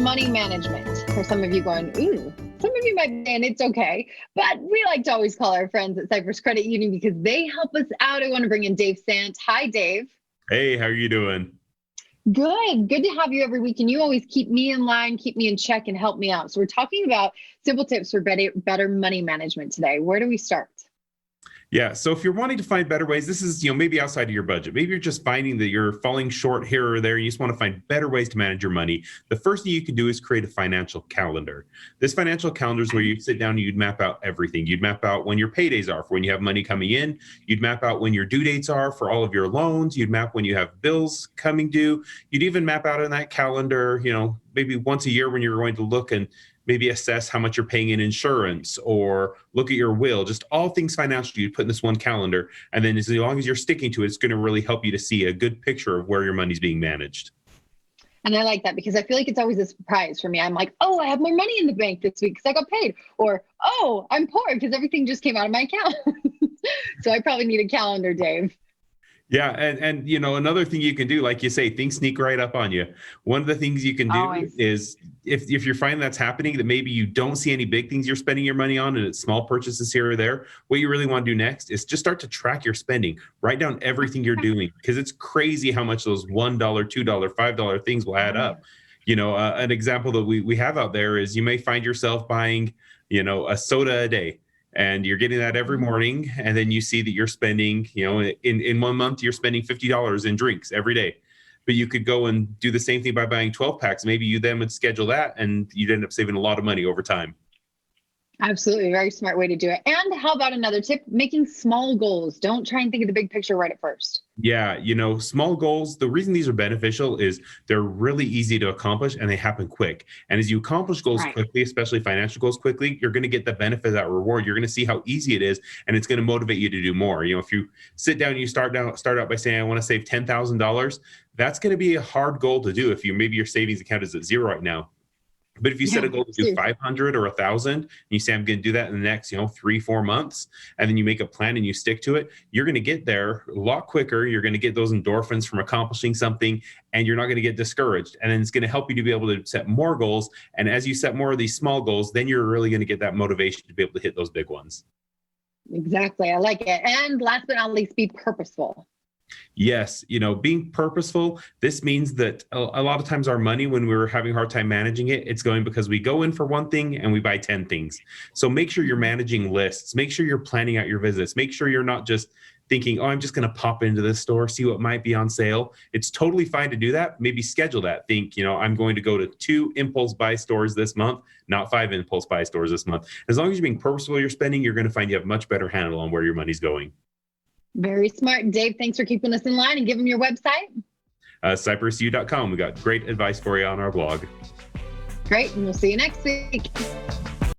money management. For some of you going, ooh, some of you might be saying it's okay, but we like to always call our friends at Cypress Credit Union because they help us out. I want to bring in Dave Sant. Hi, Dave. Hey, how are you doing? Good to have you every week. And you always keep me in line, keep me in check, and help me out. So we're talking about simple tips for better money management today. Where do we start? Yeah, so if you're wanting to find better ways, this is, maybe outside of your budget. Maybe you're just finding that you're falling short here or there. You just want to find better ways to manage your money. The first thing you can do is create a financial calendar. This financial calendar is where you sit down and you'd map out everything. You'd map out when your paydays are for when you have money coming in. You'd map out when your due dates are for all of your loans. You'd map when you have bills coming due. You'd even map out in that calendar, maybe once a year when you're going to look and maybe assess how much you're paying in insurance or look at your will, just all things financial you put in this one calendar. And then as long as you're sticking to it, it's going to really help you to see a good picture of where your money's being managed. And I like that because I feel like it's always a surprise for me. I'm like, oh, I have more money in the bank this week because I got paid. Or, oh, I'm poor because everything just came out of my account. So I probably need a calendar, Dave. Yeah. And another thing you can do, like you say, things sneak right up on you. One of the things you can do is if you're finding that's happening, that maybe you don't see any big things you're spending your money on and it's small purchases here or there, what you really want to do next is just start to track your spending. Write down everything you're doing because it's crazy how much those $1, $2, $5 things will add up. An example that we have out there is you may find yourself buying, a soda a day. And you're getting that every morning. And then you see that you're spending, in 1 month, you're spending $50 in drinks every day. But you could go and do the same thing by buying 12 packs. Maybe you then would schedule that and you'd end up saving a lot of money over time. Absolutely. Very smart way to do it. And how about another tip? Making small goals. Don't try and think of the big picture right at first. Yeah, small goals, the reason these are beneficial is they're really easy to accomplish and they happen quick. And as you accomplish goals quickly, especially financial goals quickly, you're going to get the benefit of that reward. You're going to see how easy it is and it's going to motivate you to do more. If you sit down and you start out by saying, I want to save $10,000, that's going to be a hard goal to do if maybe your savings account is at zero right now. But if you set a goal to do 500 or 1,000, and you say, I'm going to do that in the next, 3-4 months, and then you make a plan and you stick to it, you're going to get there a lot quicker. You're going to get those endorphins from accomplishing something, and you're not going to get discouraged. And then it's going to help you to be able to set more goals. And as you set more of these small goals, then you're really going to get that motivation to be able to hit those big ones. Exactly. I like it. And last but not least, be purposeful. Yes. Being purposeful, this means that a lot of times our money, when we're having a hard time managing it, it's going because we go in for one thing and we buy 10 things. So make sure you're managing lists. Make sure you're planning out your visits. Make sure you're not just thinking, oh, I'm just going to pop into this store, see what might be on sale. It's totally fine to do that. Maybe schedule that. Think, I'm going to go to 2 impulse buy stores this month, not 5 impulse buy stores this month. As long as you're being purposeful, you're spending, you're going to find you have much better handle on where your money's going. Very smart. Dave, thanks for keeping us in line, and give them your website. CypressU.com. We got great advice for you on our blog. Great. And we'll see you next week.